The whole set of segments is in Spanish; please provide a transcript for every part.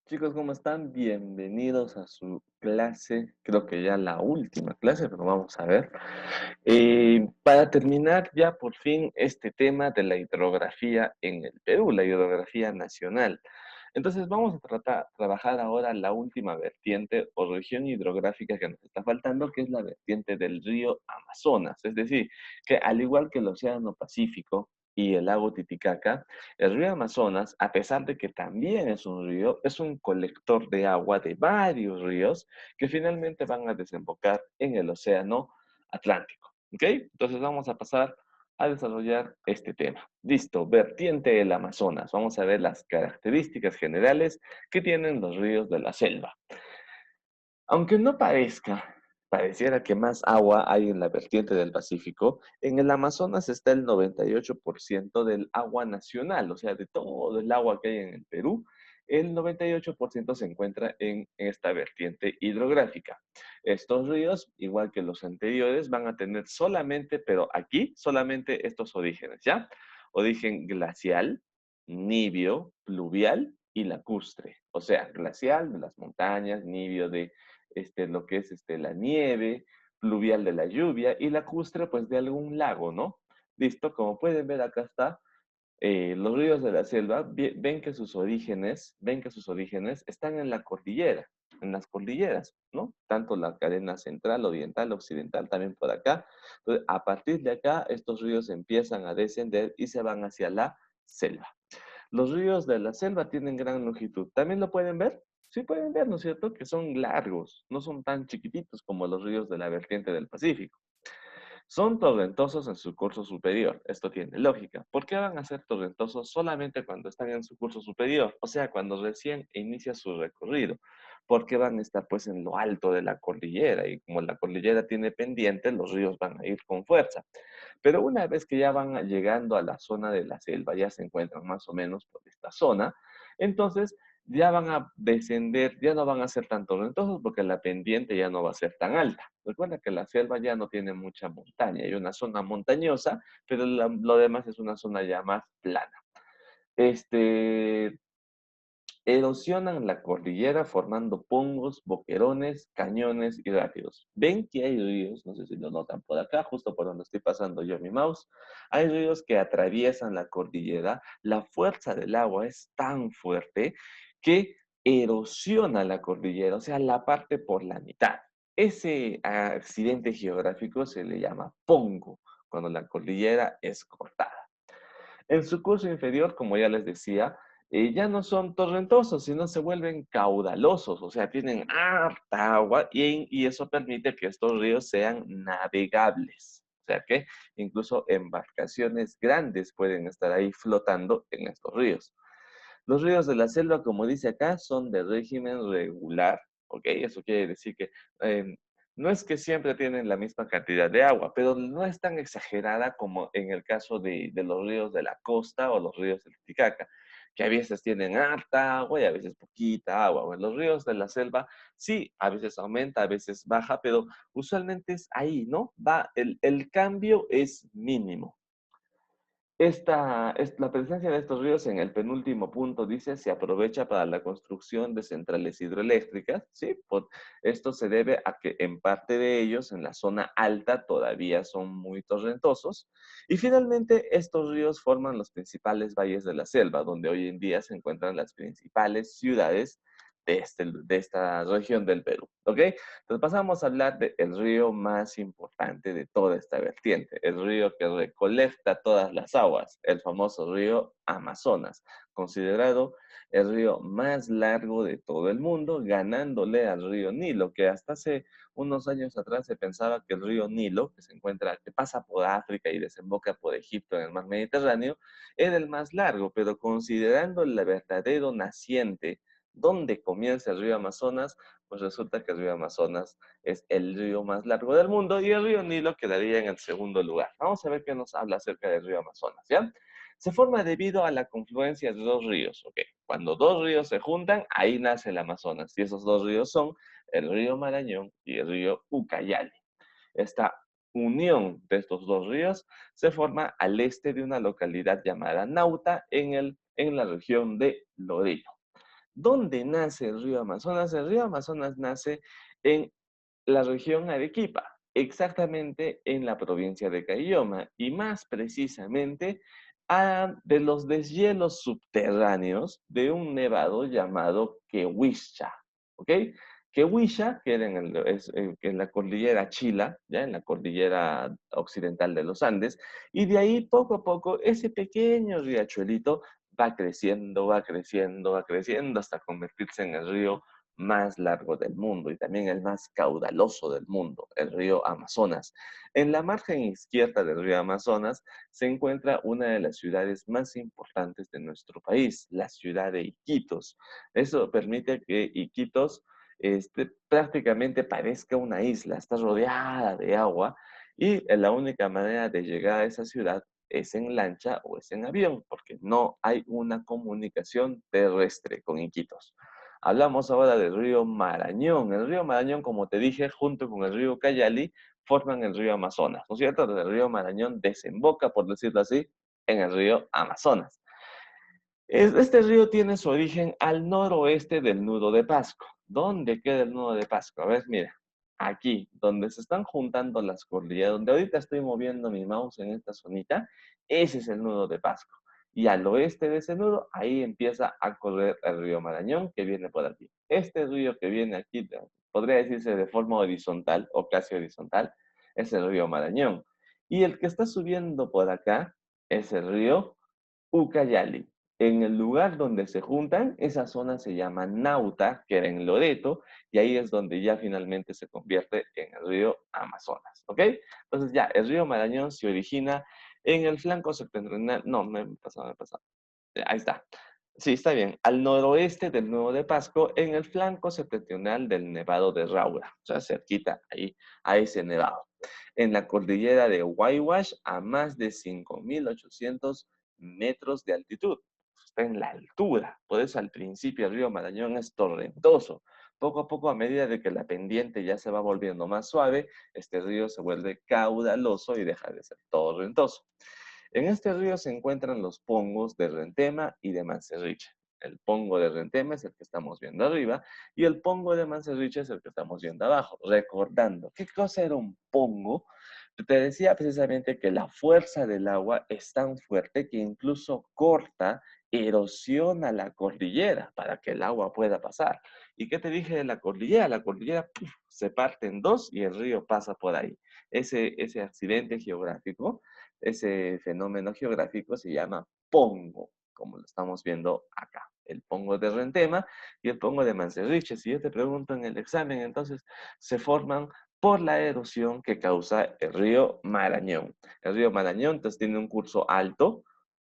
Chicos, ¿cómo están? Bienvenidos a su clase, creo que ya la última clase, pero vamos a ver. Para terminar ya por fin este tema de la hidrografía en el Perú, la hidrografía nacional. Entonces vamos a trabajar ahora la última vertiente o región hidrográfica que nos está faltando, que es la vertiente del río Amazonas. Es decir, que al igual que el Océano Pacífico y el lago Titicaca, el río Amazonas, a pesar de que también es un río, es un colector de agua de varios ríos que finalmente van a desembocar en el océano Atlántico. ¿Ok? Entonces vamos a pasar a desarrollar este tema. Listo, vertiente del Amazonas. Vamos a ver las características generales que tienen los ríos de la selva. Aunque no pareciera que más agua hay en la vertiente del Pacífico, en el Amazonas está el 98% del agua nacional, o sea, de todo el agua que hay en el Perú, el 98% se encuentra en esta vertiente hidrográfica. Estos ríos, igual que los anteriores, van a tener solamente, pero aquí, solamente estos orígenes, ¿ya? Origen glacial, nibio, pluvial y lacustre. O sea, glacial de las montañas, nibio de lo que es la nieve, pluvial de la lluvia y lacustre pues de algún lago, ¿no? Listo, como pueden ver acá está, los ríos de la selva, ven que sus orígenes están en la cordillera, en las cordilleras, ¿no? Tanto la cadena central, oriental, occidental, también por acá. Entonces, a partir de acá, estos ríos empiezan a descender y se van hacia la selva. Los ríos de la selva tienen gran longitud. ¿También lo pueden ver? Sí pueden ver, ¿no es cierto? Que son largos, no son tan chiquititos como los ríos de la vertiente del Pacífico. Son torrentosos en su curso superior. Esto tiene lógica. ¿Por qué van a ser torrentosos solamente cuando están en su curso superior? O sea, cuando recién inicia su recorrido. Porque van a estar pues en lo alto de la cordillera y como la cordillera tiene pendiente, los ríos van a ir con fuerza. Pero una vez que ya van llegando a la zona de la selva, ya se encuentran más o menos por esta zona, entonces ya van a descender, ya no van a ser tan torrentosos porque la pendiente ya no va a ser tan alta. Recuerda que la selva ya no tiene mucha montaña, hay una zona montañosa, pero lo demás es una zona ya más plana. Este, Erosionan la cordillera formando pongos, boquerones, cañones y rápidos. Ven que hay ríos, no sé si lo notan por acá, justo por donde estoy pasando yo mi mouse. Hay ríos que atraviesan la cordillera. La fuerza del agua es tan fuerte que erosiona la cordillera, o sea, la parte por la mitad. Ese accidente geográfico se le llama pongo, cuando la cordillera es cortada. En su curso inferior, como ya les decía, ya no son torrentosos, sino se vuelven caudalosos, o sea, tienen harta agua y eso permite que estos ríos sean navegables. O sea que incluso embarcaciones grandes pueden estar ahí flotando en estos ríos. Los ríos de la selva, como dice acá, son de régimen regular, ¿ok? Eso quiere decir que eh, no es que siempre tienen la misma cantidad de agua, pero no es tan exagerada como en el caso de los ríos de la costa o los ríos del Titicaca, que a veces tienen harta agua y a veces poquita agua. Bueno, los ríos de la selva sí, a veces aumenta, a veces baja, pero usualmente es ahí, ¿no? El cambio es mínimo. La presencia de estos ríos en el penúltimo punto, dice, se aprovecha para la construcción de centrales hidroeléctricas, ¿sí? Esto se debe a que en parte de ellos, en la zona alta, todavía son muy torrentosos. Y finalmente, estos ríos forman los principales valles de la selva, donde hoy en día se encuentran las principales ciudades de esta región del Perú, ¿ok? Entonces pasamos a hablar del río más importante de toda esta vertiente, el río que recolecta todas las aguas, el famoso río Amazonas, considerado el río más largo de todo el mundo, ganándole al río Nilo, que hasta hace unos años atrás se pensaba que el río Nilo, que pasa por África y desemboca por Egipto en el mar Mediterráneo, era el más largo, pero considerando el verdadero naciente, donde comienza el río Amazonas, pues resulta que el río Amazonas es el río más largo del mundo y el río Nilo quedaría en el segundo lugar. Vamos a ver qué nos habla acerca del río Amazonas, ¿ya? Se forma debido a la confluencia de dos ríos, ¿ok? Cuando dos ríos se juntan, ahí nace el Amazonas. Y esos dos ríos son el río Marañón y el río Ucayali. Esta unión de estos dos ríos se forma al este de una localidad llamada Nauta en la región de Loreto. ¿Dónde nace el río Amazonas? El río Amazonas nace en la región Arequipa, exactamente en la provincia de Caylloma, y más precisamente de los deshielos subterráneos de un nevado llamado Quehuischa, ¿ok? Quehuischa, que era en la cordillera Chila, ya en la cordillera occidental de los Andes, y de ahí poco a poco ese pequeño riachuelito va creciendo, va creciendo, va creciendo hasta convertirse en el río más largo del mundo y también el más caudaloso del mundo, el río Amazonas. En la margen izquierda del río Amazonas se encuentra una de las ciudades más importantes de nuestro país, la ciudad de Iquitos. Eso permite que Iquitos prácticamente parezca una isla, está rodeada de agua y la única manera de llegar a esa ciudad es en lancha o es en avión, porque no hay una comunicación terrestre con Iquitos. Hablamos ahora del río Marañón. El río Marañón, como te dije, junto con el río Cayali, forman el río Amazonas, ¿no es cierto? Entonces, el río Marañón desemboca, por decirlo así, en el río Amazonas. Este río tiene su origen al noroeste del nudo de Pasco. ¿Dónde queda el nudo de Pasco? A ver, mira, aquí, donde se están juntando las cordilleras, donde ahorita estoy moviendo mi mouse en esta zonita, ese es el nudo de Pasco. Y al oeste de ese nudo, ahí empieza a correr el río Marañón, que viene por aquí. Este río que viene aquí, podría decirse de forma horizontal o casi horizontal, es el río Marañón. Y el que está subiendo por acá es el río Ucayali. En el lugar donde se juntan, esa zona se llama Nauta, que era en Loreto, y ahí es donde ya finalmente se convierte en el río Amazonas, ¿ok? Entonces ya, el río Marañón se origina en el flanco septentrional, no, me he pasado, me he pasado. Ahí está. Sí, está bien. Al noroeste del Nuevo de Pasco, en el flanco septentrional del Nevado de Raura, o sea, cerquita ahí a ese nevado. En la cordillera de Huayhuash, a más de 5.800 metros de altitud. Está en la altura. Por eso al principio el río Marañón es torrentoso. Poco a poco, a medida de que la pendiente ya se va volviendo más suave, este río se vuelve caudaloso y deja de ser torrentoso. En este río se encuentran los pongos de Rentema y de Mancerriche. El pongo de Rentema es el que estamos viendo arriba y el pongo de Mancerriche es el que estamos viendo abajo. Recordando, ¿qué cosa era un pongo? Te decía precisamente que la fuerza del agua es tan fuerte que incluso corta, erosiona la cordillera para que el agua pueda pasar. ¿Y qué te dije de la cordillera? La cordillera ¡puf!, se parte en dos y el río pasa por ahí. Ese accidente geográfico, ese fenómeno geográfico se llama pongo, como lo estamos viendo acá. El pongo de Rentema y el pongo de Mancerriche. Si yo te pregunto en el examen, entonces se forman por la erosión que causa el río Marañón. El río Marañón entonces tiene un curso alto,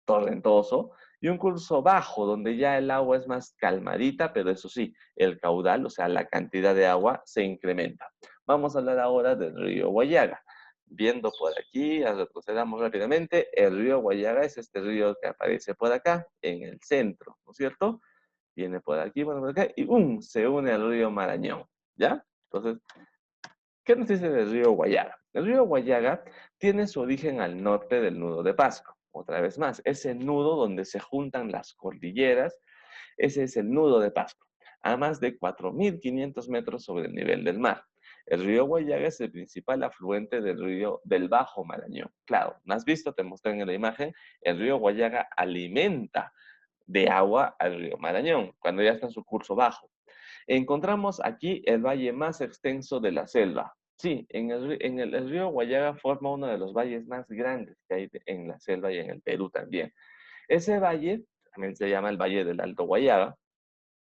torrentoso, y un curso bajo, donde ya el agua es más calmadita, pero eso sí, el caudal, o sea, la cantidad de agua se incrementa. Vamos a hablar ahora del río Guayaga. Viendo por aquí, retrocedamos rápidamente, el río Guayaga es este río que aparece por acá, en el centro, ¿no es cierto? Viene por aquí, bueno, por acá, y ¡um!, se une al río Marañón, ¿ya? Entonces, ¿qué nos dice del río Guayaga? El río Guayaga tiene su origen al norte del nudo de Pasco. Otra vez más, ese nudo donde se juntan las cordilleras, ese es el nudo de Pasco, a más de 4.500 metros sobre el nivel del mar. El río Guayaga es el principal afluente del río del Bajo Marañón. Claro, ¿no has visto? Te mostré en la imagen, el río Guayaga alimenta de agua al río Marañón, cuando ya está en su curso bajo. Encontramos aquí el valle más extenso de la selva. Sí, el río Guayaga forma uno de los valles más grandes que hay en la selva y en el Perú también. Ese valle también se llama el Valle del Alto Guayaga,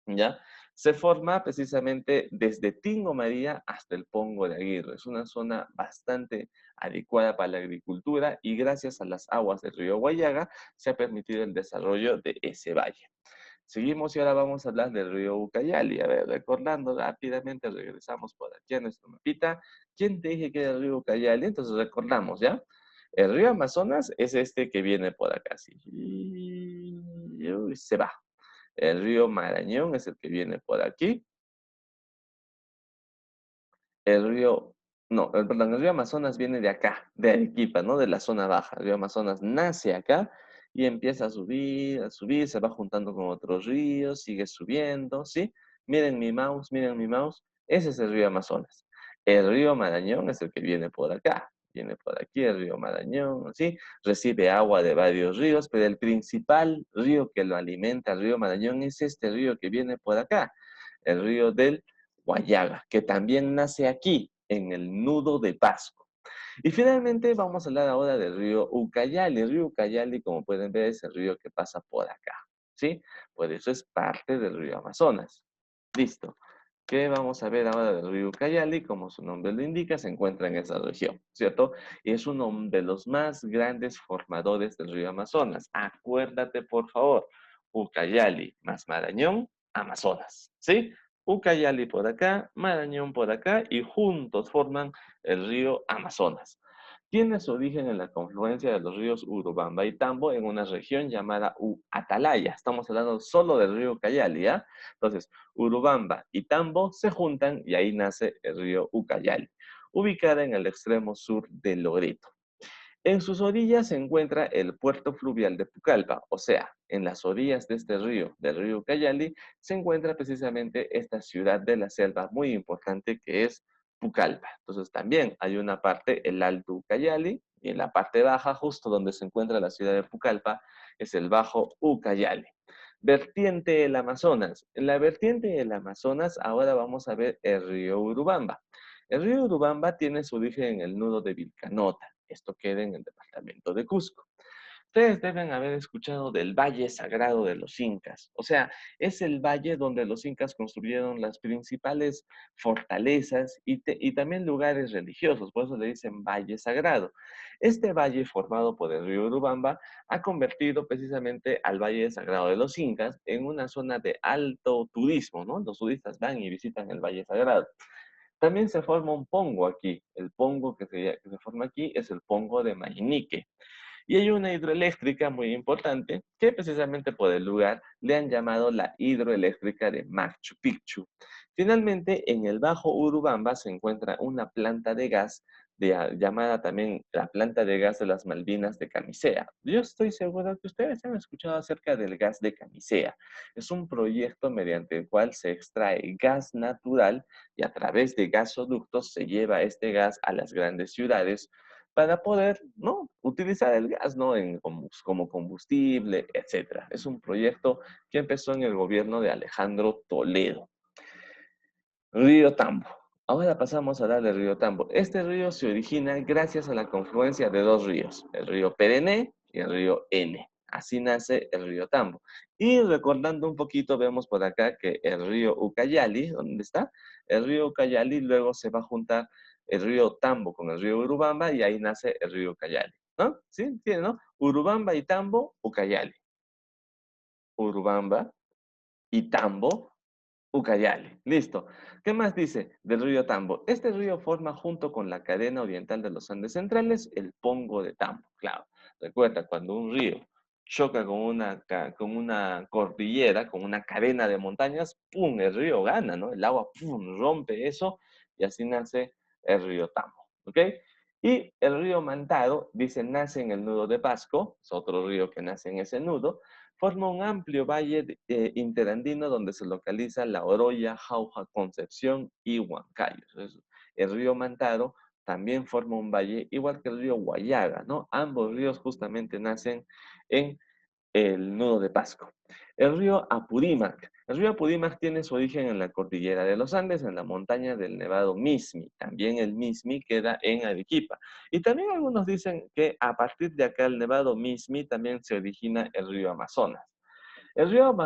¿ya? Se forma precisamente desde Tingo María hasta el Pongo de Aguirre. Es una zona bastante adecuada para la agricultura y gracias a las aguas del río Guayaga se ha permitido el desarrollo de ese valle. Seguimos y ahora vamos a hablar del río Ucayali. A ver, recordando rápidamente, regresamos por aquí a nuestro mapita. ¿Quién te dije que era el río Ucayali? Entonces recordamos, ¿ya? El río Amazonas es este que viene por acá, sí. Y se va. El río Marañón es el que viene por aquí. El río, no, perdón, el río Amazonas viene de acá, de Arequipa, ¿no? De la zona baja. El río Amazonas nace acá y empieza a subir, se va juntando con otros ríos, sigue subiendo, ¿sí? Miren mi mouse, ese es el río Amazonas. El río Marañón es el que viene por aquí el río Marañón, ¿sí? Recibe agua de varios ríos, pero el principal río que lo alimenta, el río Marañón, es este río que viene por acá, el río del Guayaga, que también nace aquí, en el nudo de Pasco. Y finalmente vamos a hablar ahora del río Ucayali. El río Ucayali, como pueden ver, es el río que pasa por acá, ¿sí? Por eso es parte del río Amazonas. Listo. ¿Qué vamos a ver ahora del río Ucayali? Como su nombre lo indica, se encuentra en esa región, ¿cierto? Y es uno de los más grandes formadores del río Amazonas. Acuérdate, por favor, Ucayali más Marañón, Amazonas, ¿sí? Ucayali por acá, Marañón por acá, y juntos forman el río Amazonas. Tiene su origen en la confluencia de los ríos Urubamba y Tambo en una región llamada Atalaya. Estamos hablando solo del río Ucayali, ¿ya? Entonces, Urubamba y Tambo se juntan y ahí nace el río Ucayali, ubicada en el extremo sur de Loreto. En sus orillas se encuentra el puerto fluvial de Pucallpa, o sea, en las orillas de este río, del río Ucayali, se encuentra precisamente esta ciudad de la selva muy importante que es Pucallpa. Entonces también hay una parte, el Alto Ucayali, y en la parte baja, justo donde se encuentra la ciudad de Pucallpa, es el Bajo Ucayali. Vertiente del Amazonas. En la vertiente del Amazonas ahora vamos a ver el río Urubamba. El río Urubamba tiene su origen en el nudo de Vilcanota. Esto queda en el departamento de Cusco. Ustedes deben haber escuchado del Valle Sagrado de los Incas. O sea, es el valle donde los incas construyeron las principales fortalezas y también lugares religiosos. Por eso le dicen Valle Sagrado. Este valle formado por el río Urubamba ha convertido precisamente al Valle Sagrado de los Incas en una zona de alto turismo, ¿no? Los turistas van y visitan el Valle Sagrado. También se forma un pongo aquí. El pongo que se forma aquí es el pongo de Mayinique. Y hay una hidroeléctrica muy importante que precisamente por el lugar le han llamado la hidroeléctrica de Machu Picchu. Finalmente, en el Bajo Urubamba se encuentra una planta de gas llamada también la planta de gas de las Malvinas de Camisea. Yo estoy seguro que ustedes han escuchado acerca del gas de Camisea. Es un proyecto mediante el cual se extrae gas natural y a través de gasoductos se lleva este gas a las grandes ciudades para poder, ¿no? Utilizar el gas, ¿no? Como combustible, etcétera. Es un proyecto que empezó en el gobierno de Alejandro Toledo. Río Tambo. Ahora pasamos a hablar del río Tambo. Este río se origina gracias a la confluencia de dos ríos, el río Perené y el río N. Así nace el río Tambo. Y recordando un poquito, vemos por acá que el río Ucayali, ¿dónde está? El río Ucayali luego se va a juntar el río Tambo con el río Urubamba y ahí nace el río Ucayali. ¿No? ¿Sí? ¿Tiene, no? Urubamba y Tambo, Ucayali. Urubamba y Tambo, Ucayali. Listo. ¿Qué más dice del río Tambo? Este río forma junto con la cadena oriental de los Andes centrales el Pongo de Tambo. Claro. Recuerda, cuando un río choca con una cordillera, con una cadena de montañas, ¡pum! El río gana, ¿no? El agua, ¡pum! Rompe eso y así nace el río Tambo. ¿Ok? Y el río Mantaro, dice, nace en el nudo de Pasco, es otro río que nace en ese nudo, forma un amplio valle interandino donde se localiza La Oroya, Jauja, Concepción y Huancayo. Entonces, el río Mantaro también forma un valle, igual que el río Guayaga, ¿no? Ambos ríos justamente nacen en el nudo de Pasco. El río Apurímac. El río Apurímac tiene su origen en la cordillera de los Andes, en la montaña del Nevado Mismi. También el Mismi queda en Arequipa. Y también algunos dicen que a partir de acá, el Nevado Mismi, también se origina el río Amazonas. El río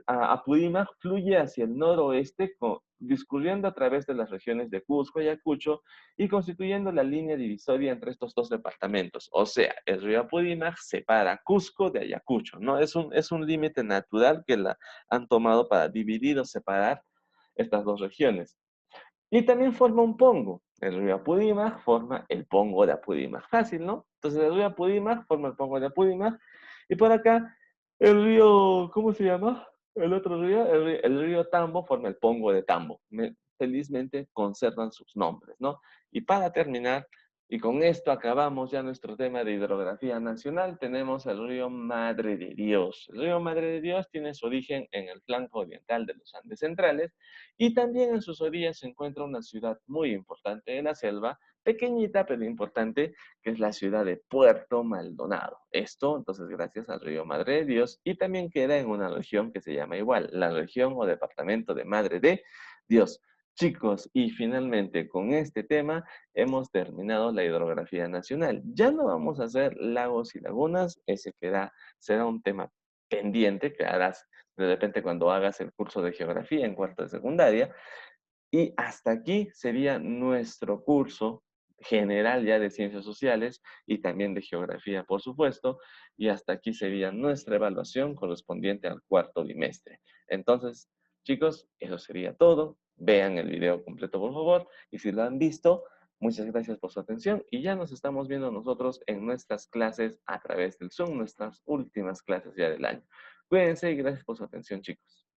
Apurímac fluye hacia el noroeste, discurriendo a través de las regiones de Cusco y Ayacucho y constituyendo la línea divisoria entre estos dos departamentos. O sea, el río Apurímac separa Cusco de Ayacucho, ¿no? Es un límite natural que la han tomado para dividir o separar estas dos regiones. Y también forma un pongo. El río Apurímac forma el pongo de Apurímac. Fácil, ¿no? Entonces el río Apurímac forma el pongo de Apurímac. Y por acá, el río, ¿cómo se llama? El otro río, el río Tambo forma el pongo de Tambo. Felizmente conservan sus nombres, ¿no? Y para terminar, Y con esto acabamos ya nuestro tema de hidrografía nacional. Tenemos el río Madre de Dios. El río Madre de Dios tiene su origen en el flanco oriental de los Andes centrales y también en sus orillas se encuentra una ciudad muy importante de la selva, pequeñita pero importante, que es la ciudad de Puerto Maldonado. Esto, entonces, gracias al río Madre de Dios y también queda en una región que se llama igual, la región o departamento de Madre de Dios. Chicos, y finalmente con este tema hemos terminado la hidrografía nacional. Ya no vamos a hacer lagos y lagunas, ese será un tema pendiente que harás de repente cuando hagas el curso de geografía en cuarto de secundaria. Y hasta aquí sería nuestro curso general ya de ciencias sociales y también de geografía, por supuesto. Y hasta aquí sería nuestra evaluación correspondiente al cuarto bimestre. Entonces, chicos, eso sería todo. Vean el video completo, por favor. Y si lo han visto, muchas gracias por su atención. Y ya nos estamos viendo nosotros en nuestras clases a través del Zoom, nuestras últimas clases ya del año. Cuídense y gracias por su atención, chicos.